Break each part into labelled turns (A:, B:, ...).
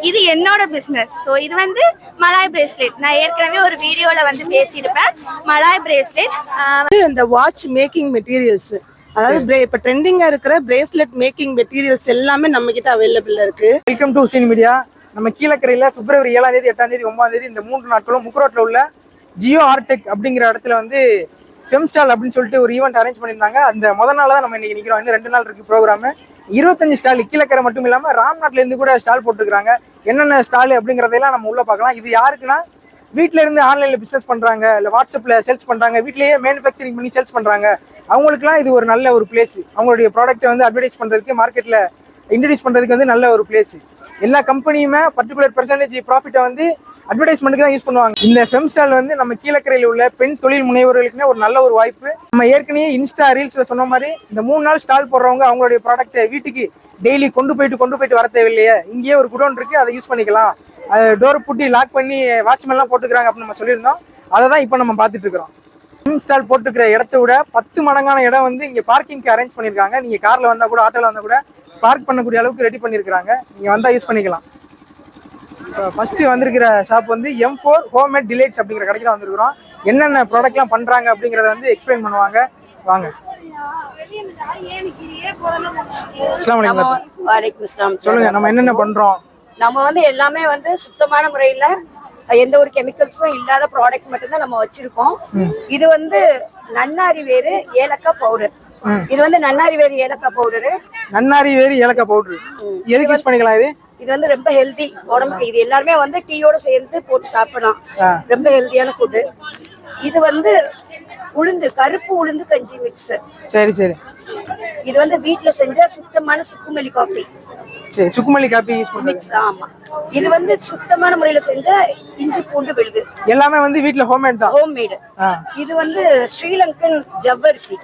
A: இது என்னோட business. So இது வந்து மலாய் பிரேஸ்லெட். நான் ஏற்கனவே ஒரு வீடியோல வந்து பேசியிருப்பேன். மலாய் பிரேஸ்லெட்
B: இந்த வாட்ச் மேக்கிங் மெட்டீரியல்ஸ், அதாவது இப்ப ட்ரெண்டிங்கா இருக்கிற பிரேஸ்லெட் மேக்கிங் மெட்டீரியல்ஸ் எல்லாமே நம்ம கிட்ட அவைலபிள் இருக்கு.
C: Welcome to scene media. நம்ம கீழக்கரையில பிப்ரவரி 7ஆம் தேதி 8ஆம் தேதி 9ஆம் தேதி இந்த 3 நாட்களும் முக்கரோட்ல உள்ள ஜியோ ஆர்டெக் அப்படிங்கிற இடத்துல வந்து ஃபெம்ஸ்டால் அப்படின்னு சொல்லிட்டு ஒரு ஈவெண்ட் அரேஞ்ச் பண்ணியிருந்தாங்க. அந்த முதல் நாள் தான் நம்ம இன்னைக்கு நிற்கிறோம். இன்னும் 2 நாள் இருக்கு ப்ரோக்ராம். 25 ஸ்டால் கீழக்கரை மட்டும் இல்லாமல் ராம்நாட்ல இருந்து கூட ஸ்டால் போட்டுருக்காங்க. என்னென்ன ஸ்டால் அப்படிங்கிறதெல்லாம் நம்ம உள்ள பார்க்கலாம். இது யாருக்குன்னா வீட்டில இருந்து ஆன்லைன்ல பிசினஸ் பண்றாங்க, இல்லை வாட்ஸ்அப்ல சேல்ஸ் பண்றாங்க, வீட்லயே மேனுஃபேக்சரிங் பண்ணி சேல்ஸ் பண்றாங்க, அவங்களுக்குலாம் இது ஒரு நல்ல ஒரு பிளேஸ். அவங்களுடைய ப்ராடக்ட்டை வந்து அட்வர்டைஸ் பண்றதுக்கு, மார்க்கெட்ல இன்ட்ரடியூஸ் பண்றதுக்கு வந்து நல்ல ஒரு பிளேஸ். எல்லா கம்பெனியுமே பர்டிகுலர் பெர்சன்டேஜ் ப்ராஃபிட்டை வந்து அட்வர்டைஸ்மெண்ட்டுக்கு தான் யூஸ் பண்ணுவாங்க. இந்த ஃபெம்ஸ்டால் வந்து நம்ம கீழக்கரையில் உள்ள பெண் தொழில் முனைவர்களுக்குமே ஒரு நல்ல ஒரு வாய்ப்பு. நம்ம ஏற்கனவே இன்ஸ்டா ரீல்ஸ்ல சொன்ன மாதிரி இந்த 3 நாள் ஸ்டால் போடுறவங்க அவங்களுடைய ப்ராடக்ட்டை வீட்டுக்கு டெய்லி கொண்டு போயிட்டு வர தேவையில்லையே. இங்கேயே ஒரு குடோன் இருக்கு, அதை யூஸ் பண்ணிக்கலாம். அது டோர் பூட்டி லாக் பண்ணி வாட்ச்மேன்லாம் போட்டுக்கிறாங்க அப்படின்னு நம்ம சொல்லியிருந்தோம். அதை தான் இப்போ நம்ம பார்த்துட்டு இருக்கிறோம். ஸ்டால் போட்டுக்கிற இடத்த விட 10 மடங்கான இடம் வந்து இங்கே பார்க்கிங்க்கு அரேஞ்ச் பண்ணியிருக்காங்க. நீங்கள் காரில் வந்தால் கூட, ஆட்டோவில் வந்தால் கூட பார்க் பண்ணக்கூடிய அளவுக்கு ரெடி பண்ணியிருக்காங்க. நீங்கள் வந்தால் யூஸ் பண்ணிக்கலாம். இப்போ ஃபர்ஸ்ட் வந்திருக்கிற ஷாப் வந்து M4 ஹோம்மேட் டிலைட்ஸ் அப்படிங்கிற கடைக்கு தான் வந்திருக்கிறோம். என்னென்ன ப்ராடக்ட்லாம் பண்ணுறாங்க அப்படிங்கிறத வந்து எக்ஸ்பிளைன் பண்ணுவாங்க. வாங்க. சொல்லுங்க, நம்ம என்னென்ன பண்றோம்?
D: நம்ம வந்து எல்லாமே வந்து சுத்தமான முறையில எந்த ஒரு கெமிக்கல்ஸும் இல்லாத ப்ராடக்ட் மட்டும்தான் நம்ம வச்சிருக்கோம். இது வந்து நன்னாரி வேறு ஏலக்காய் பவுடர். இது வந்து நன்னாரி வேறு ஏலக்காய் பவுடரு.
C: நன்னாரி வேறு ஏலக்காய் பவுடர் எதுக்கு யூஸ் பண்ணிக்கலாம்?
D: இது வந்து ரொம்ப ஹெல்தி உடம்புக்கு. இது எல்லாருமே வந்து டீயோட சேர்ந்து போட்டு சாப்பிடலாம். ரொம்ப ஹெல்தியான ஃபுட்டு. இது வந்து உளுந்து, கருப்பு உளுந்து கஞ்சி மிக்ஸ்.
C: சரி சரி.
D: இது வந்து வீட்டுல செஞ்ச சுத்தமான சுக்குமல்லி காஃபி.
C: சரி, சுக்குமல்லி காபி யூஸ் பண்ணுங்க.
D: ஆமா. இது வந்து சுத்தமான முறையில செஞ்ச இஞ்சி பூண்டு விழுது.
C: எல்லாமே வந்து வீட்ல ஹோம்மேட் தான்.
D: ஹோம்மேட். இது வந்து ஸ்ரீலங்கன் ஜவ்வரிசி.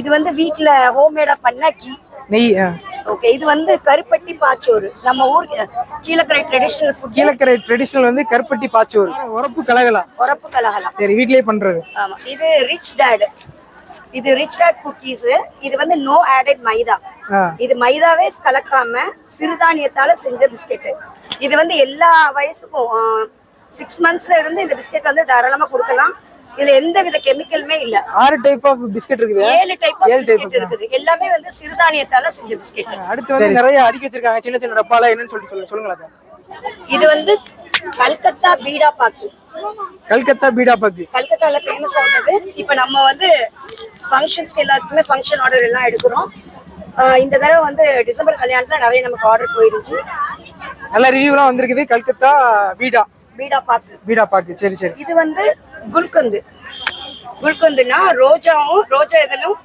D: இது வந்து வீட்ல ஹோம்மேடா பண்ண கீ
C: நெய்.
D: ஓகே. இது வந்து கருப்பட்டி பாச்சோறு. நம்ம ஊர் Kilakarai traditional food.
C: Kilakarai traditional வந்து கருப்பட்டி பாச்சோறு. உரப்பு கலகலா. சரி, வீட்லயே பண்றது.
D: ஆமா. இது ரிச் டாட். இது ரிச் டாட் குக்கீஸ். இது வந்து நோ ஆடட் மைதா. இது மைதாவே கலக்காம சிறுதானியத்தால செஞ்ச பிஸ்கெட். இது வந்து எல்லா வயசுக்கும் 6 monthsல இருந்து இந்த பிஸ்கெட் வந்து தாராளமா கொடுக்கலாம். இதுல எந்த வித கெமிக்கலுமே இல்ல.
C: 6 டைப் ஆஃப் பிஸ்கட் இருக்குது.
D: 7 டைப் ஆஃப் பிஸ்கட் இருக்குது. எல்லாமே வந்து சிறுதானியத்தால செஞ்ச பிஸ்கெட்.
C: அடுத்து வந்து நிறைய அடுக்கி வச்சிருக்காங்க சின்ன சின்ன டப்பால. என்னன்னு சொல்லுங்களா?
D: இது வந்து கல்கத்தா பீடா பாக்கு.
C: கல்கத்தா பீடா பாக்கு
D: கல்கத்தால ஃபேமஸ் ஆனது. இப்போ நம்ம வந்து ஃபங்க்ஷன்ஸ்க்கு எல்லாத்துக்குமே ஃபங்க்ஷன் ஆர்டர் எல்லாம் எடுக்கிறோம். இந்த தடவை வந்து டிசம்பர் கல்யாணத்துல நிறைய நமக்கு ஆர்டர் போயிருச்சு.
C: நல்ல ரிவ்யூலாம் வந்திருக்குது. கல்கத்தா பீடா
D: பீடா பாக்கு.
C: சரி சரி.
D: இது வந்து குல்கந்துனா ரோஜா இதழும்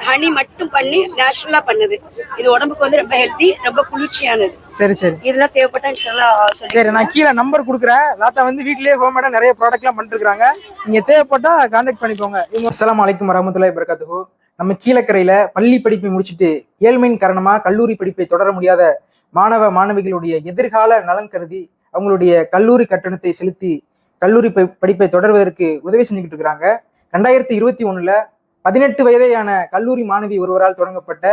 D: ஹனி மட்டும் பண்ணி நேச்சுரலா பண்ணுது. இது உடம்புக்கு வந்து ரொம்ப ஹெல்தி, ரொம்ப குளிர்ச்சியானது.
C: சரி சரி.
D: இதெல்லாம் தேவைப்பட்டா இன்ஷாஅல்லாஹ்
C: சரி, நான் கீழே நம்பர் கொடுக்குறேன். லாத்தா வந்து வீட்லயே ஹோம்மேடா நிறைய ப்ராடக்ட்லாம் பண்ணிட்டு இருக்காங்க. நீங்க தேவைப்பட்டா கான்டாக்ட் பண்ணிக்கோங்க. அஸ்ஸலாமு அலைக்கும் வரஹ்மத்துல்லாஹி வபரகாத்துஹு. நம்ம கீழக்கரையில பள்ளி படிப்பை முடிச்சுட்டு ஏழ்மையின் காரணமா கல்லூரி படிப்பை தொடர முடியாத மாணவ மாணவிகளுடைய எதிர்கால நலன் கருதி அவங்களுடைய கல்லூரி கட்டணத்தை செலுத்தி கல்லூரி படிப்பை தொடர்வதற்கு உதவி செஞ்சுக்கிட்டு இருக்கிறாங்க. 2021 18 வயதையான கல்லூரி மாணவி ஒருவரால் தொடங்கப்பட்ட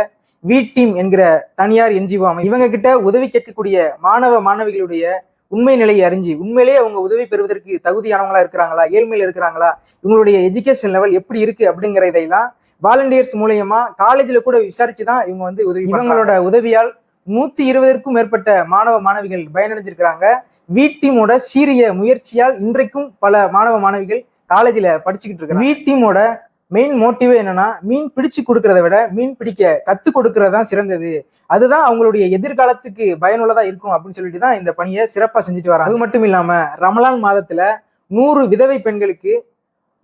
C: வி டீம் என்கிற தனியார் NGO அமைப்பு. இவங்க கிட்ட உதவி கேட்கக்கூடிய மாணவ மாணவிகளுடைய உண்மை நிலையை அறிஞ்சு உண்மையிலேயே அவங்க உதவி பெறுவதற்கு தகுதியானவங்களா இருக்கிறாங்களா, ஏழ்மையில இருக்கிறாங்ளா, இவங்களுடைய எஜுகேஷன் லெவல் எப்படி இருக்கு அப்படிங்கிறதையெல்லாம் வாலண்டியர்ஸ் மூலயமா காலேஜில் கூட விசாரிச்சுதான் இவங்க வந்து உதவி. இவங்களோட உதவியால் 120க்கும் மேற்பட்ட மாணவ மாணவிகள் பயனடைஞ்சிருக்கிறாங்க. வி டீமோட சீரிய முயற்சியால் இன்றைக்கும் பல மாணவ மாணவிகள் காலேஜில் படிச்சுக்கிட்டு இருக்காங்க. வி டீமோட மெயின் மோட்டிவே என்னன்னா, மீன் பிடிச்சு கொடுக்கறத விட மீன் பிடிக்க கத்து கொடுக்கறது தான் சிறந்தது. அதுதான் அவங்களுடைய எதிர்காலத்துக்கு பயனுள்ளதா இருக்கும் அப்படின்னு சொல்லிட்டு தான் இந்த பணியை சிறப்பா செஞ்சுட்டு வராங்க. அது மட்டும் இல்லாம ரமலான் மாதத்துல 100 விதவை பெண்களுக்கு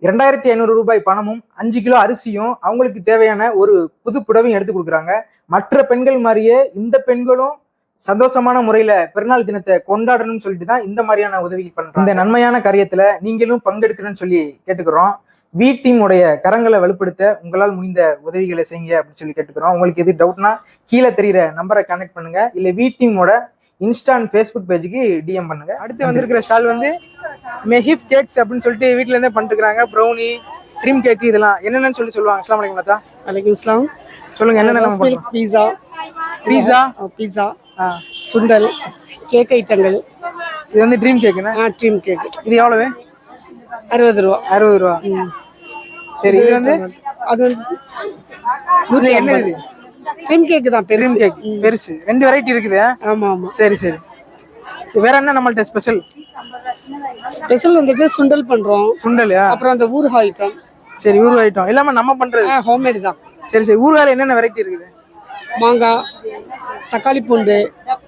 C: 2500 ரூபாய் பணமும் 5 கிலோ அரிசியும் அவங்களுக்கு தேவையான ஒரு புது புடவையும் எடுத்து கொடுக்குறாங்க. மற்ற பெண்கள் மாதிரியே இந்த பெண்களும் சந்தோஷமான முறையில பெருநாள் தினத்தை கொண்டாடணும்னு சொல்லிட்டு தான் இந்த மாதிரியான உதவிகள் பண்றாங்க. இந்த நன்மையான காரியத்துல நீங்களும் பங்கெடுக்கணும்னு சொல்லி கேட்டுக்கிறோம். வி டீமுடைய கரங்களை வலுப்படுத்த உங்களால் முடிந்த உதவிகளை செய்யுங்க அப்படின்னு சொல்லி கேட்டுக்கிறோம். உங்களுக்கு எது டவுட்னா கீழே தெரியுற நம்பரை கனெக்ட் பண்ணுங்க, இல்ல வி டீமோட இன்ஸ்டா அண்ட் ஃபேஸ்புக் பேஜுக்கு டிஎம் பண்ணுங்க. அடுத்து வந்திருக்கிற ஸ்டால் வந்து மெஹிப் கேக்ஸ் அப்படின்னு சொல்லிட்டு வீட்டுல இருந்தே பண்ணிட்டுருக்காங்க. ப்ரௌனி, க்ரீம் கேக், இதெல்லாம் என்னென்னு சொல்லுவாங்க. அஸ்ஸலாமு அலைக்கும் தாத்தா.
B: வலைக்கும் சலாம்.
C: சொல்லுங்க, என்னென்ன நம்ம பண்றோம்?
B: பீஸா,
C: பீஸா,
B: பீஸா, சுண்டல்,
E: கேக் ஐட்டங்கள்.
C: இது வந்து ட்ரீம் கேக்குண்ணா.
E: Dream cake.
C: இது எவ்வளவு?
E: 60 ரூபா.
C: 60 ரூபா. சரி, இது வந்து
E: அது வந்து
C: என்ன இது?
E: ட்ரீம் கேக் தான், பெரிய
C: ட்ரீம் கேக் பெருசு. 2 வெரைட்டி இருக்குது.
E: ஆமா ஆமா.
C: சரி சரி. வேற என்ன நம்மள்ட்ட ஸ்பெஷல்?
E: ஸ்பெஷல் வந்துட்டு சுண்டல் பண்றோம்.
C: சுண்டல்.
E: அப்புறம் அந்த ஊறுகாய் ஐட்டம்.
C: சரி, ஊறுகாய் ஐட்டம் எல்லாமே நம்ம பண்றது.
E: ஹோம்மேட் தான்.
C: சரி சரி. ஊறுகாயில என்னென்ன வெரைட்டி இருக்குது?
E: மாங்காய், தக்காளி பூண்டு,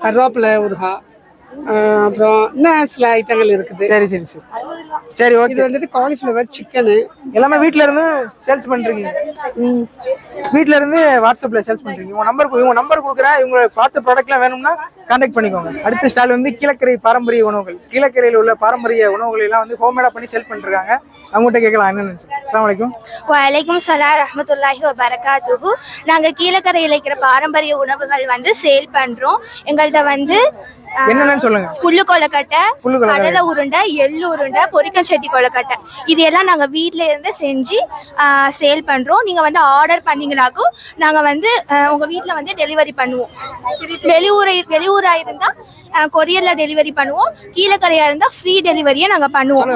E: கருவேப்பிலை ஊறுகாய், அப்புறம் இன்னும் சில ஐட்டங்கள் இருக்குது.
C: சரி சரி சரி. சரி, ஓகே.
E: இது வந்துட்டு காலிஃப்ளவர் சிக்கனு
C: எல்லாமே வீட்ல இருந்து சேல்ஸ் பண்றீங்க? வீட்ல இருந்து வாட்ஸ்அப்ல சேல்ஸ் பண்றீங்க. உங்க நம்பர் கொடுக்குறேன். இவங்க பார்த்த ப்ராடக்ட்லாம் வேணும்னா கான்டாக்ட் பண்ணிக்கோங்க. அடுத்த ஸ்டால் வந்து கீழக்கரை பாரம்பரிய உணவுகள். கீழக்கரையில் உள்ள பாரம்பரிய உணவுகள் எல்லாம் வந்து ஹோம்மேடா பண்ணி சேல் பண்ணிருக்காங்க. அவங்ககிட்ட கேட்கலாம் என்னன்னு. அஸ்ஸலாமு அலைக்கும்.
A: வலைக்கும் சலாம் ரஹ்மத்துல்லாஹி வபரகாத்துஹு. நாங்கள் கீழக்கரையில் இருக்கிற பாரம்பரிய உணவுகள் வந்து சேல் பண்ணுறோம். எங்கள்கிட்ட வந்து
C: என்னன்னு சொல்லுங்க.
A: புல்லு கொழுக்கட்டை, கடலை உருண்டை, எள்ளு உருண்டை, பொரிக்கச்சட்டி கொழுக்கட்டை, இது எல்லாம் நாங்கள் வீட்டில இருந்து செஞ்சு சேல் பண்ணுறோம். நீங்கள் வந்து ஆர்டர் பண்ணீங்கனாக்கும் நாங்கள் வந்து உங்கள் வீட்டில் வந்து டெலிவரி பண்ணுவோம். வெளியூராக இருந்தால் கொரியரில் டெலிவரி பண்ணுவோம். கீழக்கரையாக இருந்தால் ஃப்ரீ டெலிவரியை நாங்கள் பண்ணுவோம்.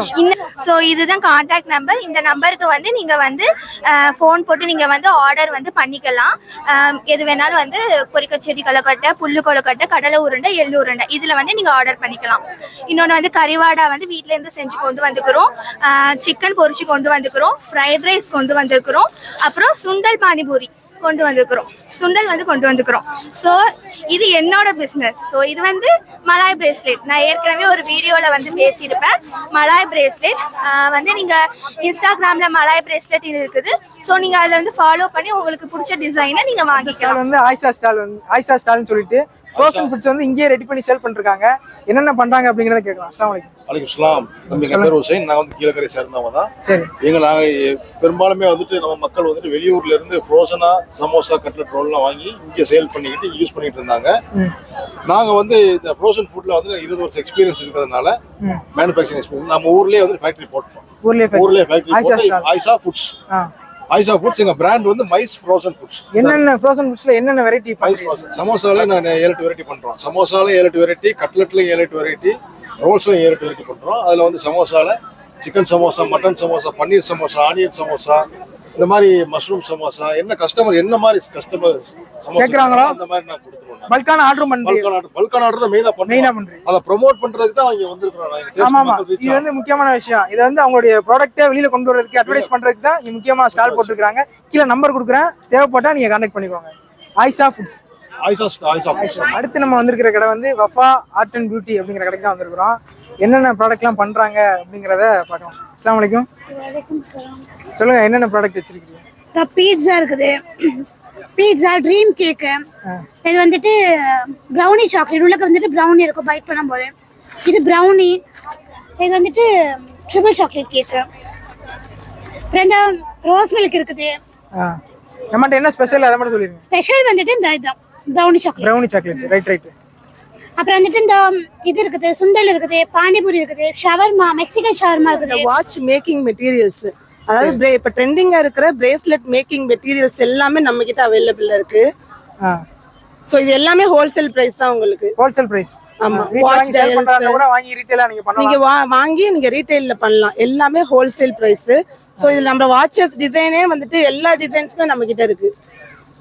A: ஸோ இதுதான் கான்டாக்ட் நம்பர். இந்த நம்பருக்கு வந்து நீங்கள் வந்து ஃபோன் போட்டு நீங்கள் வந்து ஆர்டர் வந்து பண்ணிக்கலாம். எது வேணாலும் வந்து பொரிக்கச்செடி கொழுக்கட்டை, புல்லு கொழுக்கட்டை, கடலை உருண்டை, எள்ளு உருண்டை, இதில் வந்து நீங்கள் ஆர்டர் பண்ணிக்கலாம். இன்னொன்று வந்து கறிவாடா வந்து வீட்டிலேருந்து செஞ்சு கொண்டு வந்துக்கிறோம். சிக்கன் பொரிச்சு கொண்டு வந்துக்கிறோம். ஃப்ரைட் ரைஸ் கொண்டு வந்திருக்கிறோம். அப்புறம் சுண்டல் பானிபூரி கொண்டு வந்துக்கிறோம். சுண்டல் வந்து கொண்டு வந்துக்கிறோம். ஸோ இது என்னோட பிஸ்னஸ். ஸோ இது வந்து மலாய் பிரேஸ்லெட். நான் ஏற்கனவே ஒரு வீடியோவில் வந்து பேசியிருப்பேன். மலாய் பிரேஸ்லெட் வந்து நீங்கள் இன்ஸ்டாகிராமில் மலாய் பிரேஸ்லெட் இருக்குது. ஸோ நீங்கள் அதில் வந்து ஃபாலோ பண்ணி உங்களுக்கு பிடிச்ச டிசைனை நீங்கள் வாங்கிக்கலாம்.
C: வந்து ஆயிஷா ஸ்டால்னு சொல்லிட்டு ஃப்ரோசன் ஃபுட்ஸ் வந்து இங்கேயே ரெடி பண்ணி சேல் பண்ணிருக்காங்க. என்னென்ன பண்றாங்க அப்படிங்கறத கேட்கலாம். அஸ்ஸலாமு அலைக்கும்.
F: வலைக்கும் சலாம். தம்பி என் பேர் ஹுசைன். நான் வந்து கீழக்கரை சேர்ந்தவங்க தான்.
C: சரி.
F: நாங்கள் பெரும்பாலுமே வந்துட்டு நம்ம மக்கள் வந்துட்டு வெளியூர்ல இருந்து ஃப்ரோசனா சமோசா, கட்லெட் ரோல்லாம் வாங்கி இங்கே சேல் பண்ணிக்கிட்டு யூஸ் பண்ணிட்டு இருந்தாங்க. நாங்கள் வந்து இந்த ஃப்ரோசன் ஃபுட்ல வந்து 20 வருஷம் எக்ஸ்பீரியன்ஸ் இருக்கிறதுனால மேனுஃபேக்சரிங் எக்ஸ்பீரியன்ஸ் நம்ம ஊர்லேயே வந்து ஃபேக்டரி போட்டோம். ஊர்லேயே ஃபேக்டரி போட்டு ஆயிஷா ஃபுட்ஸ். ஆயிஷா ஃபுட்ஸ் எங்க பிராண்ட் வந்து மைஸ் ஃப்ரோசன் ஃபுட்ஸ்.
C: என்னென்ன ஃப்ரோசன் ஃபுட்ஸ்ல என்னென்ன வெரைட்டி?
F: மைஸ் ஃப்ரோசன். சமோசால நான் 7-8 வெரைட்டி பண்றோம். சமோசால 7-8 வெரைட்டி, கட்லெட்ல 7-8 வெரைட்டி, ரோல்ஸ்ல 7-8 வெரைட்டி பண்றோம். அதுல வந்து சமோசால chicken samosa, mutton samosa, paneer samosa, onion samosa, இந்த மாதிரி மஷ்ரூம் சமோசா, என்ன கஸ்டமர் என்ன மாதிரி கஸ்டமர் சமோசா கேக்குறாங்களோ அந்த மாதிரி நான் கொடுத்துருவோம்.
C: பல்கான ஆர்டர் பண்றீங்க?
F: பல்கான ஆர்டர் தான் மெயினா பண்றோம். அத ப்ரோமோட் பண்றதுக்கு தான் இங்க வந்திருக்கோம்.
C: ஆமாமா, இது வந்து முக்கியமான விஷயம். இது வந்து அவங்களுடைய ப்ராடக்ட்டை வெளியில கொண்டு வரதுக்கு, அட்வர்டைஸ் பண்றதுக்கு தான் இங்க முக்கியமா ஸ்டால் போட்டுருக்காங்க. கீழே நம்பர் கொடுக்குறேன், தேவைப்பட்டா நீங்க கான்டாக்ட் பண்ணிக்கோங்க. ஆயிஷா ஃபுட்ஸ். அடுத்து நம்ம வந்திருக்கிற கடை வந்து வஃபா ஆர்ட் அண்ட் பியூட்டி அப்படிங்கிற கடைக்கு தான் வந்திருக்கிறோம். என்னென்ன ப்ராடக்ட்லாம் பண்றாங்க அப்படிங்கிறத பார்க்கலாம். அஸ்ஸலாமு அலைக்கும். சொல்லுங்க, என்னென்ன ப்ராடக்ட் வச்சிருக்கீங்க?
G: பீட்சா இருக்குது, பீட்சா, ட்ரீம் கேக்கு, இது வந்துட்டு ப்ரௌனி சாக்லேட், உள்ளக்க வந்துட்டு ப்ரௌனி இருக்கும் பைட் பண்ணும்போது, இது ப்ரௌனி, இது வந்துட்டு ட்ரிபிள் சாக்லேட் கேக்கு, அப்புறம் ரோஸ் மில்க் இருக்குது.
C: நம்மகிட்ட என்ன ஸ்பெஷல் அதை மட்டும் சொல்லிருங்க.
G: ஸ்பெஷல் வந்துட்டு இந்த இதுதான் ப்ரௌனி சாக்லேட். ரைட். அப்புறம் வந்துட்டு இந்த இது இருக்குது, சுண்டல் இருக்குது, பானிபூரி இருக்குது, ஷவர்மா, மெக்சிகன் ஷவர்மா இருக்குது.
B: வாட்ச் மேக்கிங் மெட்டீரியல்ஸ், அதாவது இப்ப ட்ரெண்டிங்கா இருக்கிற பிரேஸ்லெட் மேக்கிங் மெட்டீரியல்ஸ் எல்லாமே நம்ம கிட்ட அவைலபிள் இருக்கு. சோ இது எல்லாமே ஹோல்சேல் பிரைஸ் தான் உங்களுக்கு.
C: Wholesale price.
B: ஆமா, வாட்ச் டயல்ஸ்
C: கூட வாங்கி ரீட்டைலா நீங்க பண்ணலாம்.
B: நீங்க வாங்கி நீங்க ரீட்டைல்ல பண்ணலாம். எல்லாமே ஹோல்சேல் பிரைஸ். சோ இதுல நம்ம வாட்சஸ் டிசைனே வந்துட்டு எல்லா டிசைன்ஸ்மே நம்ம கிட்ட இருக்கு.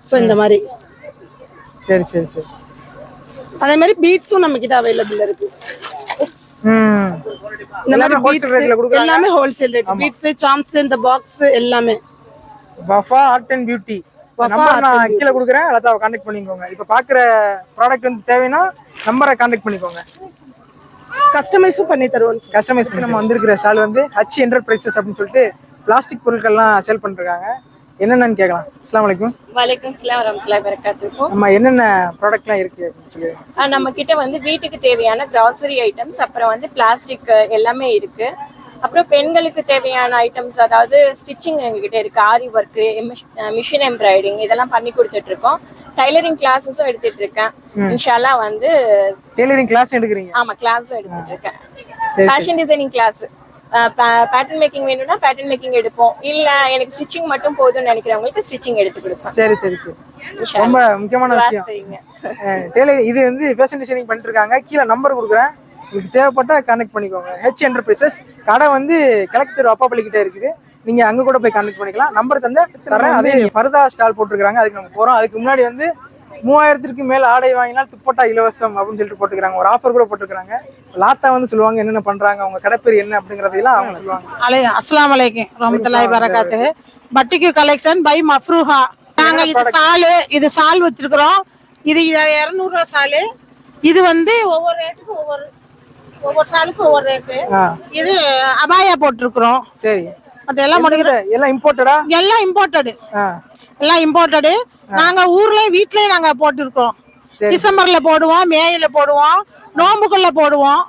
B: சோ இந்த மாதிரி.
C: சரி.
B: அதே மாதிரி பீட்ஸும் நம்ம கிட்ட அவைலபிள் இருக்கு. இந்த மாதிரி ஹோல்சேல் ரேட்ல கொடுக்குறாங்க. எல்லாமே ஹோல்சேல் ரேட். பீட்ஸ், சாம்ஸ், இந்த பாக்ஸ் எல்லாமே.
C: Wafa art and beauty. Number நான் கீழே கொடுக்குறேன், அதாவ கான்டாக்ட் பண்ணிக்கோங்க. இப்போ பார்க்குற ப்ராடக்ட் வந்து தேவைன்னா நம்பரை கான்டாக்ட் பண்ணிக்கோங்க.
B: கஸ்டமைஸும் பண்ணி தருவோம்.
C: கஸ்டமைஸ் பண்ணி நம்ம வந்திருக்கிற ஸ்டால் வந்து ஹச் என்டர்பிரைசஸ் அப்படின்னு சொல்லிட்டு பிளாஸ்டிக் பொருட்கள்லாம் சேல் பண்ணிருக்காங்க. என்னென்னு கேட்கலாம். அஸ்ஸலாமு அலைக்கும்.
H: வலைக்கும் சலாம் வரஹ்மத்துல்லாஹி வபரகாத்துஹு.
C: நம்ம என்னென்ன ப்ராடக்ட்லாம் இருக்கு அப்படின்னு சொல்லி.
H: நம்ம கிட்ட வந்து வீட்டுக்கு தேவையான கிராசரி ஐட்டம்ஸ், அப்புறம் வந்து பிளாஸ்டிக் எல்லாமே இருக்கு. அப்புறம் பெண்களுக்கு தேவையான ஐட்டம்ஸ், அதாவது ஸ்டிச்சிங் எங்ககிட்ட இருக்கு. ஆரி ஒர்க்கு, மிஷின் எம்ப்ராய்டிங் இதெல்லாம் பண்ணி கொடுத்துட்டு இருக்கோம். டைலரிங் கிளாஸஸும் எடுத்துட்டு இருக்கேன். இன்ஷால்லா வந்து
C: டெய்லரிங் கிளாஸ் எடுக்கிறீங்க?
H: ஆமா, கிளாஸும் எடுத்துட்டு இருக்கேன். Fashion designing class, pattern making வேணும்னா பேட்டர்ன் மேக்கிங் எடுப்போம். இல்ல எனக்கு ஸ்டிச்சிங் மட்டும் போதும்னு நினைக்கிறவங்களுக்கு ஸ்டிச்சிங் எடுத்து கொடுப்போம்.
C: சரி. ரொம்ப முக்கியமான விஷயம். டெய்லர் இது வந்து ஃபேஷன் டிசைனிங் பண்ணிட்டு இருக்காங்க. கீழே நம்பர் கொடுக்குறேன், உங்களுக்கு தேவைப்பட்டா கான்டாக்ட் பண்ணிக்கோங்க. ஹெச் என்டர்பிரைசஸ் கடை வந்து கிழக்கு தெரு அப்பாப்பள்ளி கிட்ட இருக்குது. நீங்க அங்க கூட போய் கான்டாக்ட் பண்ணிக்கலாம். நம்பர் தரேன். அதே ஃபர்தா ஸ்டால் போட்டிருக்காங்க, அதுக்கு நம்ம போறோம். அதுக்கு முன்னாடி வந்து 3000க்கு மேல ஆடை வாங்கினால் துப்பட்டா இலவசம் அப்படின்னு சொல்லிட்டு போட்டுக்கிறாங்க. ஒரு ஆஃபர் கூட போட்டுருக்காங்க. லாத்தா வந்து சொல்லுவாங்க என்னென்ன பண்றாங்க, அவங்க கடைப்பேர் என்ன அப்படிங்கறதெல்லாம் அவங்க சொல்லுவாங்க.
I: அஸ்ஸலாமு அலைக்கும் ரஹ்மத்துல்லாஹி பரகாத்துஹு. பட்டிக்கு கலெக்ஷன் பை மஃப்ரூஹா. நாங்க இது சால் வச்சிருக்கிறோம். இது 200 ரூபா சாலு. இது வந்து ஒவ்வொரு ரேட்டுக்கு ஒவ்வொரு சாலுக்கு ஒவ்வொரு ரேட்டு. இது அபாயா போட்டிருக்கிறோம்.
C: சரி,
I: அதெல்லாம்
C: எல்லாம் இம்போர்ட்டடா?
I: எல்லாம் இம்போர்ட்டடு. நாங்க ஊர்லயே வீட்லயே நாங்க போட்டுருக்கோம். டிசம்பர்ல போடுவோம், மேயில போடுவோம், நோம்புக்குள்ள போடுவோம்.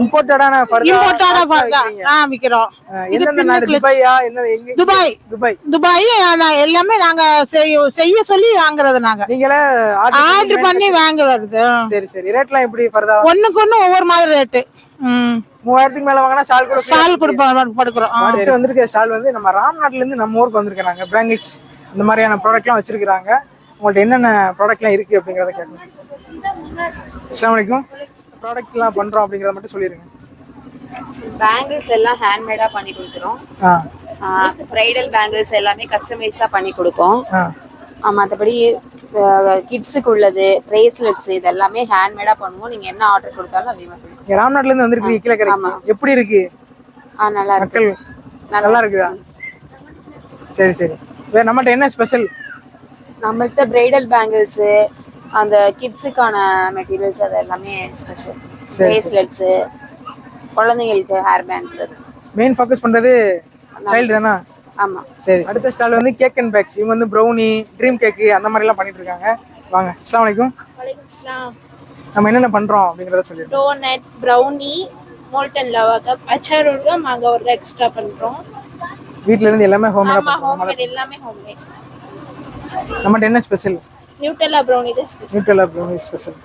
C: இம்போர்ட்டடான ஃபர்தா
I: விக்கிறோம்.
C: துபாய்
I: எல்லாமே நாங்க செய்ய சொல்லி வாங்குறது. நாங்க
C: நீங்களே
I: ஆர்டர் பண்ணி வாங்குறது.
C: சரி சரி. ரேட்லாம் எப்படி ஃபர்தா?
I: ஒண்ணுக்கு ஒண்ணு ஒவ்வொரு மாதிரி ரேட்டு.
C: 3000க்கு மேல வாங்கினா சால்
I: கொடுக்குறோம்.
C: அடுத்து வந்திருக்க ஸ்டால் வந்து நம்ம ராம்நாட்ல இருந்து நம்ம ஊருக்கு வந்திருக்காங்க. பிராங்கிட்ஸ் இந்த மாதிரியான ப்ராடக்ட்லாம் வச்சிருக்காங்க. உங்கள்ட்ட என்னென்ன ப்ராடக்ட்லாம் இருக்கு அப்படிங்கறத கேட்கணும். அஸ்ஸலாமு அலைக்கும். ப்ராடக்ட்லாம் பண்றோம் அப்படிங்கறத மட்டும் சொல்லிருங்க.
J: பேங்கிள்ஸ் எல்லாம் ஹேண்ட்மேடா பண்ணி கொடுக்குறோம். பிரைடல் பேங்கிள்ஸ் எல்லாமே கஸ்டமைஸா பண்ணி கொடுப்போம். மற்றபடி கிட்ஸுக்கு உள்ளது, பிரேஸ்லெட்ஸ் இது எல்லாமே ஹேண்ட்மேடா பண்ணுவோம். நீங்க என்ன ஆர்டர் கொடுத்தாலும் அதே மாதிரி பண்ணுவோம்.
C: ராம்நாட்ல இருந்து வந்திருக்கீங்க கீழக்கரை. எப்படி இருக்கு?
J: நல்லா இருக்கு.
C: நல்லா இருக்குதா? சரி சரி. வேற நம்மகிட்ட என்ன ஸ்பெஷல்?
J: நம்மள்ட்ட பிரைடல் பேங்கிள்ஸ், அந்த கிட்ஸுக்கான மெட்டீரியல்ஸ் அது எல்லாமே ஸ்பெஷல். பிரேஸ்லெட்ஸ், குழந்தைங்களுக்கு ஹேர் பேண்ட்ஸ். அது
C: மெயின் ஃபோக்கஸ் பண்றது சைல்டு தானா?
J: ஆமா.
C: சரி. அடுத்த ஸ்டால் வந்து கேக் அண்ட் பேக்ஸ். இவங்க வந்து ப்ரௌனி, ட்ரீம் கேக் அந்த மாதிரி எல்லாம் பண்ணிட்டு இருக்காங்க. வாங்க. அஸ்ஸலாமு அலைக்கும். நம்ம என்னென்ன பண்றோம் அப்படிங்கறத சொல்லிடுறோம்.
K: டோனட், ப்ரௌனி, மோல்டன் லவா கப், அச்சார் ஊறுகாய், மாங்காய் ஊறுகாய் எக்ஸ்ட்ரா பண்றோம்.
C: வீட்ல இருந்து எல்லாமே ஹோம்மேடா
K: ஹோம்மேட் எல்லாமே ஹோம்மேட்.
C: நம்மட்ட என்ன ஸ்பெஷல்?
K: நியூட்டெல்லா ப்ரௌனி தான் ஸ்பெஷல்.
C: நியூட்டெல்லா brownie special.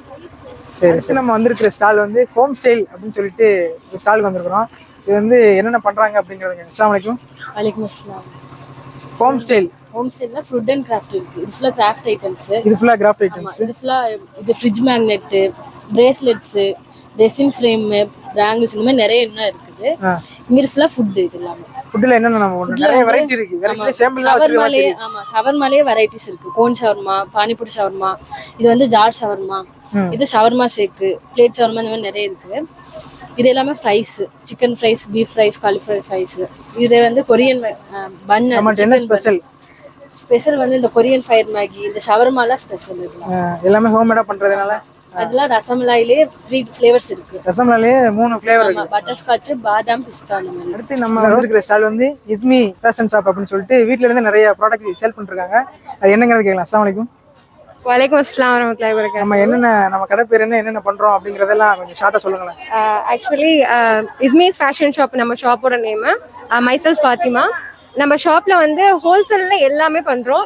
C: சரி சரி. நம்ம வந்திருக்கிற ஸ்டால் வந்து ஹோம் ஸ்டைல் அப்படின்னு சொல்லிட்டு இந்த ஸ்டாலுக்கு வந்திருக்கிறோம். இது வந்து என்னென்ன பண்றாங்க அப்படிங்கறது. அஸ்ஸலாமு அலைக்கும்.
L: வலைக்கும் அஸ்ஸலாம்.
C: Home style.
L: ஹோம் ஸ்டைல்ல ஃபுட் அண்ட் கிராஃப்ட் இருக்கு. இது ஃபுல்லா கிராஃப்ட் ஐட்டம்ஸ்.
C: இது ஃபுல்லா கிராஃப்ட் ஐட்டம்ஸ்.
L: இது ஃபுல்லா fridge magnet, bracelets, resin frame, bangles இந்த மாதிரி நிறைய இன்னும் இருக்குது. இங்க ஃபுல்லா ஃபுட். இது எல்லாமே ஃபுட்ல
C: என்னென்ன நிறைய வெரைட்டி இருக்கு. வெரைட்டி சாம்பிள்லாம் வச்சிருக்காங்க.
L: ஆமா, ஷவர்மாலயே வெரைட்டிஸ் இருக்கு. கோன் ஷவர்மா, பானிபூரி ஷவர்மா, இது வந்து ஜார் ஷவர்மா, இது ஷவர்மா ஷேக், பிளேட் ஷவர்மா, இந்த மாதிரி நிறைய இருக்கு. இது எல்லாமே fries, chicken fries, beef fries, cauliflower fries. இது வந்து கொரியன் பன்.
C: என்ன ஸ்பெஷல்?
L: ஸ்பெஷல் வந்து இந்த கொரியன் ஃபயர் மேகி, இந்த ஷவர்மாலாம் ஸ்பெஷல்.
C: எல்லாமே ஹோம்மேடா பண்றதுனால
L: அதெல்லாம் ரசமலாயிலே 3 ஃப்ளேவர்ஸ் இருக்கு.
C: ரசமலாயிலே 3 ஃப்ளேவர் இருக்கு.
L: பட்டர் ஸ்காட்ச், பாதாம், பிஸ்தா.
C: அடுத்து நம்ம வந்திருக்கிற ஸ்டால் வந்து இஸ்மி ஃபேஷன் ஷாப் அப்படின்னு சொல்லிட்டு வீட்ல இருந்து நிறைய ப்ராடக்ட் சேல் பண்ணிருக்காங்க. அது என்னங்கிறது கேட்கலாம். அஸ்ஸலாமு அலைக்கும்.
M: வலைக்கும் அஸ்ஸலாம் வரஹ்மத்துல்லாஹி வபரகாத்துஹு.
C: நம்ம என்னென்ன நம்ம கடை பேர் என்னென்ன பண்றோம் அப்படிங்கறதெல்லாம் கொஞ்சம் ஷார்ட்டா சொல்லுங்களேன்.
M: ஆக்சுவலி இஸ்மிஸ் ஃபேஷன் ஷாப் நம்ம ஷாப்போட நேம். மைசெல்ஃப் ஃபாத்திமா. நம்ம ஷாப்ல வந்து ஹோல்சேல்ல எல்லாமே பண்றோம்.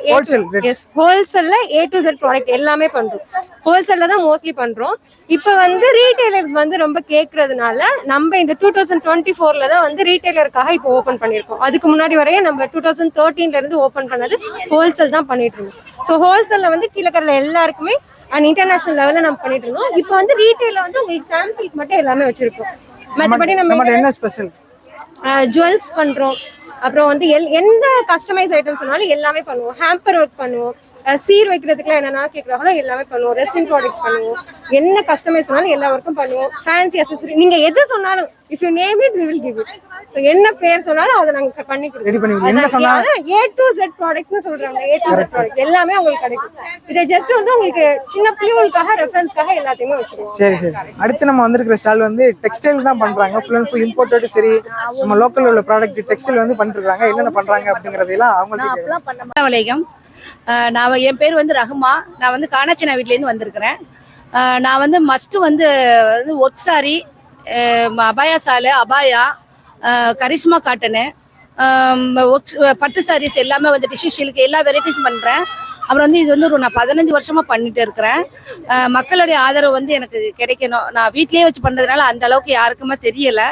M: ஹோல்சேல்ல A to Z ப்ராடக்ட் எல்லாமே பண்றோம். ஹோல்சேல்ல தான் மோஸ்ட்லி பண்றோம். இப்போ வந்து ரீட்டைலர்ஸ் வந்து ரொம்ப கேட்கறதுனால நம்ம இந்த 2024ல தான் வந்து ரீட்டைலருக்காக இப்போ ஓபன் பண்ணியிருக்கோம். அதுக்கு முன்னாடி வரையும் நம்ம 2013ல இருந்து ஓபன் பண்ணது ஹோல்சேல் தான் பண்ணிட்டு இருந்தோம். ஸோ ஹோல்சேல்ல வந்து கீழக்கரையில எல்லாருக்குமே அண்ட் இன்டர்நேஷனல் லெவல்ல நம்ம பண்ணிட்டு இருந்தோம். இப்போ வந்து ரீட்டைல வந்து உங்களுக்கு சாம்பிளுக்கு மட்டும் எல்லாமே வச்சிருக்கோம். மற்றபடி நம்ம
C: என்ன ஸ்பெஷல்?
M: ஜுவல்ஸ் பண்றோம். அப்புறம் வந்து எந்த கஸ்டமைஸ் ஐட்டம் சொன்னாலும் எல்லாமே பண்ணுவோம். ஹேம்பர் ஒர்க் பண்ணுவோம். சீர் வைக்கிறதுக்குலாம் என்னென்ன கேட்குறாங்களோ எல்லாமே பண்ணுவோம். ரெசின் ப்ராடக்ட் பண்ணுவோம். என்ன கஸ்டமைஸ் சொன்னாலும் எல்லா ஒர்க்கும் பண்ணுவோம். ஃபேன்சி அசசரி நீங்க எது சொன்னாலும் if you name it we will give it. So என்ன பேர் சொன்னாலும் அதை நாங்கள் பண்ணி கொடுப்போம். A to Z ப்ராடக்ட்னு சொல்றாங்க. A to Z ப்ராடக்ட் எல்லாமே உங்களுக்கு கிடைக்கும். இதை ஜஸ்ட் வந்து உங்களுக்கு சின்ன பிள்ளைகளுக்காக ரெஃபரன்ஸ்க்காக எல்லாத்தையுமே வச்சுருவோம்.
C: சரி சரி. அடுத்து நம்ம வந்திருக்கிற ஸ்டால் வந்து டெக்ஸ்டைல் தான் பண்றாங்க. Full and full imported. சரி, நம்ம லோக்கல் உள்ள ப்ராடக்ட் டெக்ஸ்டைல் வந்து பண்ணிருக்காங்க. என்னென்ன பண்றாங்க அப்படிங்கறதெல்லாம் அவங்களுக்கு.
N: வலைக்கம். என் பேர் வந்து ரஹ்மா. நான் வந்து காணாச்சினா வீட்லேருந்து வந்திருக்கிறேன். நான் வந்து மஸ்ட்டு வந்து ஒர்க் சாரி, அபாயா சாலு, அபாயா, கரிஷ்மா காட்டனு, பட்டு சாரீஸ் எல்லாமே வந்து டிஷ்யூ ஷில்க் எல்லா வெரைட்டிஸும் பண்ணுறேன். அப்புறம் வந்து இது வந்து நான் 15 வருஷமாக பண்ணிட்டு இருக்கிறேன். மக்களுடைய ஆதரவு வந்து எனக்கு கிடைக்கணும். நான் வீட்லேயே வச்சு பண்ணுறதுனால அந்த அளவுக்கு யாருக்குமே தெரியலை.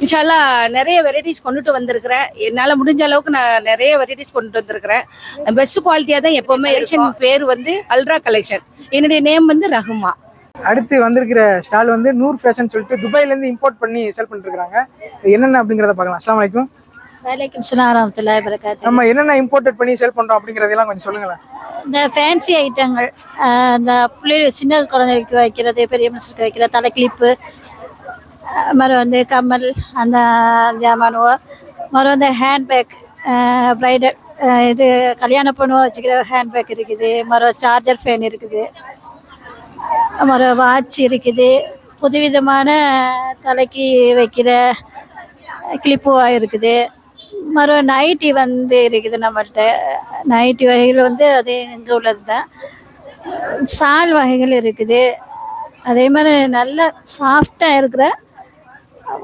N: இன்ஷால்லா நிறைய வெரைட்டிஸ் கொண்டுட்டு வந்திருக்கிறேன். என்னால் முடிஞ்ச அளவுக்கு நான் நிறைய வெரைட்டிஸ் கொண்டுட்டு வந்திருக்கிறேன். பெஸ்ட் குவாலிட்டியாக தான் எப்போவுமே இருக்கும். பேர் வந்து அல்ட்ரா கலெக்ஷன். என்னுடைய நேம் வந்து ரஹ்மா.
C: அடுத்து வந்திருக்கிற ஸ்டால் வந்து நூர் ஃபேஷன் சொல்லிட்டு துபாயிலேருந்து இம்போர்ட் பண்ணி சேல் பண்ணிருக்காங்க. என்னென்ன அப்படிங்கிறத பார்க்கலாம். அஸ்ஸலாமு அலைக்கும்.
O: வலைக்கும் ஸலாம் வரஹ்மத்துல்லாஹி வபரகாத்துஹு.
C: நம்ம என்னென்ன இம்போர்ட் பண்ணி சேல் பண்றோம் அப்படிங்கறதெல்லாம் கொஞ்சம் சொல்லுங்களேன்.
O: இந்த ஃபேன்சி ஐட்டங்கள், இந்த பிள்ளைகள் சின்ன குழந்தைகளுக்கு வைக்கிறது, பெரிய மனுஷனுக்கு வைக்கிற தலை கிளிப்பு, மறு வந்து கம்மல், அந்த ஜாமானுவோ, மறு வந்து ஹேண்ட்பேக், ப்ரைடல் இது கல்யாண பொண்ணு வச்சுக்கிற ஹேண்ட்பேக் இருக்குது, மறு சார்ஜர் ஃபேன் இருக்குது, மறு வாட்ச் இருக்குது, புதுவிதமான தலைக்கு வைக்கிற கிளிப்புவாக இருக்குது, மறு நைட்டி வந்து இருக்குது நம்மள்கிட்ட. நைட்டி வகைகள் வந்து அது இங்கே உள்ளது தான். சால் வகைகள் இருக்குது. அதே மாதிரி நல்ல சாஃப்டாக இருக்கிற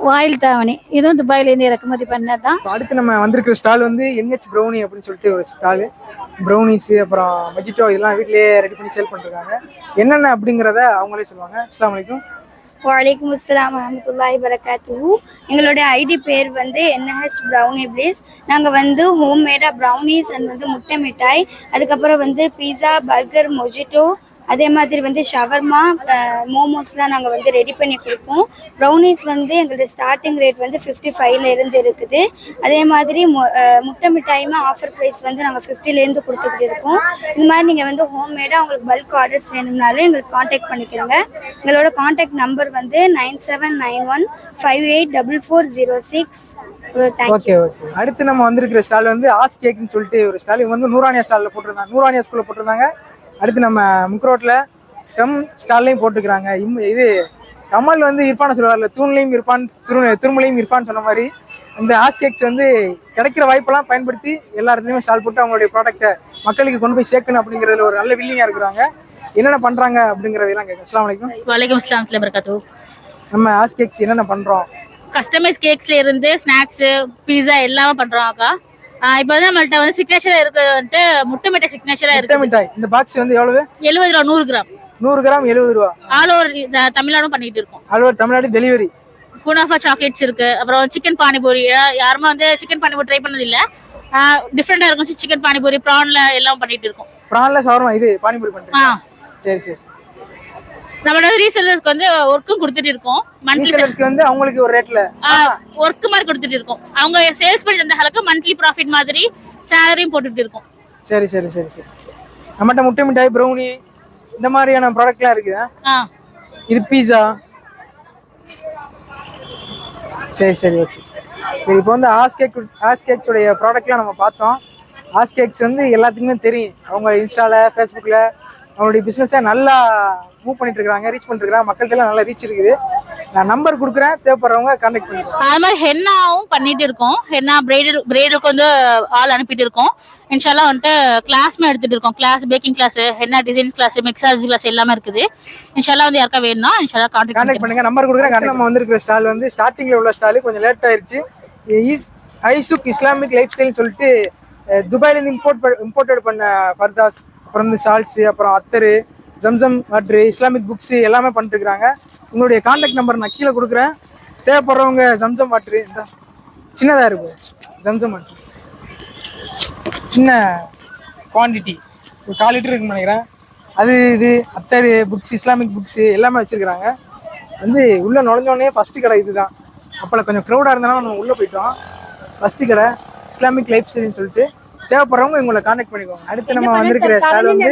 O: வாயில் தாவணி, இதுவும் துபாயிலேருந்து இறக்குமதி பண்ணது தான்.
C: அடுத்து நம்ம வந்திருக்கிற ஸ்டால் வந்து NH ப்ரௌனி அப்படின்னு சொல்லிட்டு ஒரு ஸ்டாலு. ப்ரௌனிஸு அப்புறம் மஜிட்டோ இதெல்லாம் வீட்டிலேயே ரெடி பண்ணி சேல் பண்ணிருக்காங்க. என்னென்ன அப்படிங்கிறத அவங்களே சொல்லுவாங்க. அஸ்ஸலாமு அலைக்கும்.
A: வலைக்கும் அஸ்ஸலாம் வரஹ்மத்துல்லாஹி வபரகாத்துஹு. எங்களுடைய ஐடி பேர் வந்து NH ப்ரௌனி பிளேஸ். நாங்கள் வந்து ஹோம்மேடாக ப்ரௌனிஸ் அண்ட் வந்து முட்டை மிட்டாய், அதுக்கப்புறம் வந்து பீஸா, பர்கர், மொஜிட்டோ, அதே மாதிரி வந்து ஷவர்மா, மோமோஸ்லாம் நாங்கள் வந்து ரெடி பண்ணி கொடுப்போம். ப்ரௌனிஸ் வந்து எங்களுடைய ஸ்டார்டிங் ரேட் வந்து 55 இருக்குது. அதே மாதிரி முட்டை மிட்டாயுமே ஆஃபர் ப்ரைஸ் வந்து நாங்கள் 50 கொடுத்துக்கிட்டு இருக்கோம். இந்த மாதிரி நீங்கள் வந்து ஹோம்மேடாக உங்களுக்கு பல்க் ஆர்டர்ஸ் வேணும்னாலும் எங்களுக்கு காண்டாக்ட் பண்ணிக்கிறோங்க. எங்களோட காண்டாக்ட் நம்பர் வந்து 9791584406.
C: Okay okay. அடுத்து நம்ம வந்திருக்கிற ஸ்டால் வந்து ஆஸ் கேக்னு சொல்லிட்டு ஒரு ஸ்டால். இவங்க வந்து நூரானியா ஸ்டாலில் போட்டிருந்தாங்க, நூரானியா ஸ்கூலில் போட்டிருந்தாங்க. அடுத்து நம்ம முக்ரோட்ல ஸ்டால்லையும் போட்டுக்கிறாங்க. இது கமல் வந்து இர்ஃபானை சொல்லுவார்ல, தூண்லையும் இர்ஃபான் திருமலையும் இர்ஃபான் சொன்ன மாதிரி இந்த ஆஸ் கேக்ஸ் வந்து கிடைக்கிற வாய்ப்பெல்லாம் பயன்படுத்தி எல்லா இடத்துலையுமே ஸ்டால் போட்டு அவங்களுடைய ப்ராடக்ட்டை மக்களுக்கு கொண்டு போய் சேர்க்கணும் அப்படிங்கிறதுல ஒரு நல்ல வில்லிங்காக இருக்கிறாங்க. என்னென்ன பண்ணுறாங்க அப்படிங்கிறதெல்லாம் கேட்க. அஸ்ஸலாமு அலைக்கும்.
P: வலைக்கும் அஸ்ஸலாம் வரகாத்துஹு.
C: நம்ம ஆஸ் கேக்ஸ் என்னென்ன பண்ணுறோம்?
P: கஸ்டமைஸ் கேக்ஸ்ல இருந்து ஸ்நாக்ஸு, பீஸா எல்லாமே பண்ணுறோம் அக்கா. இப்போ வந்து நம்மள்ட்ட வந்து சிக்னேச்சரா இருக்கிறது முட்டை மிட்டாய் சிக்னேச்சரா இருக்கு.
C: மிட்டாய் இந்த பாக்ஸ் வந்து எவ்வளவு?
P: 70 ரூபா. 100 கிராம்.
C: 100 கிராம் 70 ரூபா.
P: ஆல் ஓவர் தமிழ்நாடும் பண்ணிட்டு இருக்கோம்.
C: All over Tamil Nadu delivery.
P: Kunafa chocolates இருக்கு. அப்புறம் சிக்கன் பானிபூரி. யாருமே வந்து சிக்கன் பானிபூரி ட்ரை பண்ணது இல்ல, டிஃப்ரெண்டா இருக்கும். சிக்கன் பானிபூரி, ப்ரான்ல எல்லாம் பண்ணிட்டு இருக்கோம்.
C: ப்ரான்ல ஷவர்மா, இது பானிபூரி பண்றீங்க? சரி சரி.
P: நம்மளோட ரீசெல்லர்ஸ்க்கு வந்து ஒர்க்கும் கொடுத்துட்டு இருக்கோம். மந்த்லி
C: ரீசெல்லர்ஸ்க்கு வந்து அவங்களுக்கு ஒரு ரேட்ல
P: ஒர்க் மாதிரி கொடுத்துட்டு இருக்கோம். அவங்க சேல்ஸ் பண்ணி தந்த அளவுக்கு மந்த்லி ப்ராஃபிட் மாதிரி சேலரியும் போட்டுட்டு இருக்கோம்.
C: சரி சரி சரி சரி. நம்மகிட்ட முட்டை மிட்டாய், ப்ரௌனி இந்த மாதிரியான ப்ராடக்ட்லாம் இருக்குது. இது பீஸா. சரி சரி ஓகே. சரி, இப்போ வந்து ஆஸ் கேக்ஸோடைய ப்ராடக்ட்லாம் நம்ம பார்த்தோம். ஆஸ் கேக்ஸ் வந்து எல்லாத்துக்குமே தெரியும். அவங்க இன்ஸ்டால, ஃபேஸ்புக்கில் அவங்களுடைய பிஸ்னஸை நல்லா மூவ் பண்ணிட்டு இருக்காங்க, ரீச் பண்ணிட்டு இருக்காங்க. மக்கள்கிட்ட நல்லா ரீச் இருக்குது. நான் நம்பர் கொடுக்குறேன், தேவைப்படுறவங்க கான்டாக்ட் பண்ணிக்கலாம்.
P: அது மாதிரி ஹென்னாவும் பண்ணிட்டு இருக்கோம். ஹென்னா பிரைடலுக்கு வந்து ஆள் அனுப்பிட்டு இருக்கோம். இன்ஷால்லா வந்துட்டு கிளாஸ்மே எடுத்துட்டு இருக்கோம். Class, baking class, henna designs class, மிக்சார்ஜ் கிளாஸ் எல்லாமே இருக்குது. இன்ஷால்லா வந்து யாருக்கா வேணும்னா இன்ஷால்லா கான்டாக்ட் பண்ணுங்க.
C: நம்பர் கொடுக்குறேன். நம்ம வந்திருக்கிற ஸ்டால் வந்து ஸ்டார்டிங்ல உள்ள ஸ்டால் கொஞ்சம் லேட் ஆயிருச்சு. ஐசுக் இஸ்லாமிக் லைஃப் ஸ்டைல்னு சொல்லிட்டு துபாயிலேருந்து இம்போர்ட்டட் பண்ண ஃபர்தாஸ், அப்புறம் வந்து ஷால்ஸு, அப்புறம் அத்தரு, ஜம்சம் வாட்ரு, இஸ்லாமிக் புக்ஸு எல்லாமே பண்ணிட்டு இருக்கிறாங்க. உங்களுடைய கான்டாக்ட் நம்பர் நான் கீழே கொடுக்குறேன். தேவைப்படுறவங்க ஜம்சம் வாட்ரு சின்னதாக இருக்கும். ஜம்சம் வாட்ரு சின்ன குவான்டிட்டி ஒரு 4 லிட்டர் இருக்குன்னு நினைக்கிறேன். அது இது அத்தரு, புக்ஸ், இஸ்லாமிக் புக்ஸு எல்லாமே வச்சுருக்கிறாங்க. வந்து உள்ளே நுழைஞ்சோடனே ஃபஸ்ட்டு கடை இது தான். அப்போ கொஞ்சம் க்ரௌடாக இருந்தாலும் நம்ம உள்ளே போயிட்டோம். ஃபஸ்ட்டு கடை இஸ்லாமிக் லைஃப் ஸ்டைல்னு சொல்லிட்டு. தேவைப்படுறவங்க உங்களை கான்டாக்ட் பண்ணிக்கோங்க. அடுத்து நம்ம வந்திருக்கிற ஸ்டால் வந்து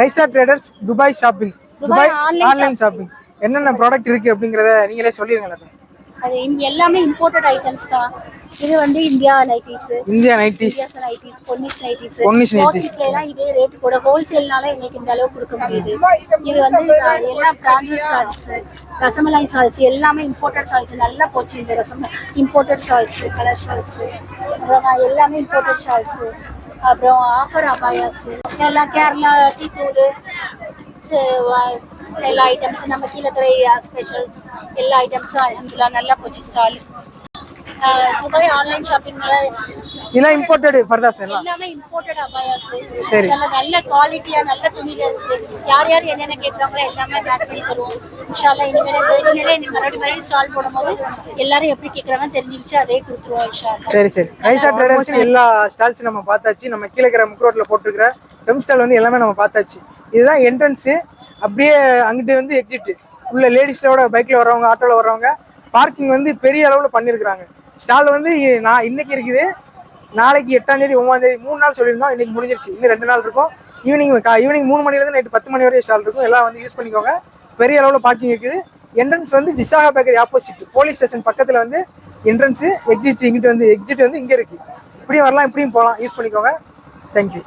C: Raisa traders Dubai shopping, Dubai online shopping. என்னென்ன ப்ராடக்ட் இருக்கு அப்படிங்கறத நீங்களே சொல்லிருங்களேன்.
Q: அது எல்லாமே இம்போர்ட்டட் ஐட்டம்ஸ் தான். இது வந்து இந்தியா நைட்டிஸ், பொன்னிஸ் நைட்டிஸ்ல எல்லாம் இதே ரேட் கூட. ஹோல்சேல்னால எங்களுக்கு இந்த அளவுக்கு கொடுக்க முடியுது. இது வந்து எல்லாம் பிராண்டட் சால்ஸ், ரசமலாய் சால்ஸ் எல்லாமே இம்போர்ட்டட் சால்ஸ். நல்லா போச்சு இந்த இம்போர்ட்டட் சால்ஸ், கலர் ஷால்ஸ், அப்புறம் எல்லாமே இம்போர்ட்டட் ஷால்ஸ். அப்புறம் ஆஃபர் அபாயாஸ் எல்லாம் கேரளா டீ தூள் எல்லா ஐட்டம்ஸும் நம்ம கீழக்கரை ஸ்பெஷல்ஸ் எல்லா ஐட்டம்ஸும் அல்ஹம்துலில்லாஹ் நல்லா போச்சு ஸ்டால். துபாய் ஆன்லைன் ஷாப்பிங்கில்
C: இதெல்லாம் இம்போர்ட்டட் ஃபர்தாஸ் எல்லாம்.
Q: எல்லாமே இம்போர்ட்டட் அபாயாஸ்.
C: சரி.
Q: நல்ல குவாலிட்டியா நல்ல துணியில இருக்கு. யார் யார் என்னென்ன கேட்கறாங்களோ எல்லாமே பேக் பண்ணி தருவோம். இன்ஷால்லா இனிமேல் மறுபடியும் ஸ்டால் போடும்போது எல்லாரும் எப்படி கேட்கறாங்கன்னு தெரிஞ்சுக்கிச்சு அதே கொடுத்துருவோம் இன்ஷால்லா.
C: சரி சரி. ரைசா ட்ரேடர்ஸ் எல்லா ஸ்டால்ஸ் நம்ம பார்த்தாச்சு. நம்ம கீழே இருக்கிற முக் ரோட்ல போட்டுருக்கிற பெம் ஸ்டால் வந்து எல்லாமே நம்ம பார்த்தாச்சு. இதுதான் என்ட்ரன்ஸு. அப்படியே அங்கிட்டு வந்து எக்ஸிட். உள்ள லேடிஸ்லோட பைக்ல வர்றவங்க ஆட்டோல வர்றவங்க பார்க்கிங் வந்து பெரிய அளவில் பண்ணியிருக்கிறாங்க. ஸ்டால் வந்து நான் இன்னைக்கு இருக்குது, நாளைக்கு 8ஆம் தேதி 9ஆம் தேதி 3 நாள் சொல்லியிருந்தோம். இன்னைக்கு முடிஞ்சிருச்சு, இன்னும் 2 நாள் இருக்கும். ஈவினிங் 3 மணிலேருந்து நைட்டு 10 மணி வரையும் ஸ்டால் இருக்கும். எல்லாம் வந்து யூஸ் பண்ணிக்கோங்க. பெரிய அளவில் பார்க்கிங் இருக்குது. என்ட்ரன்ஸ் வந்து Visakha bakery opposite police station பக்கத்தில் வந்து என்ட்ரன்ஸு. எக்ஸிட் இங்கிட்டு வந்து எக்ஸிட் வந்து இங்கே இருக்குது. இப்படியும் வரலாம் இப்படியும் போகலாம். யூஸ் பண்ணிக்கோங்க. தேங்க்யூ.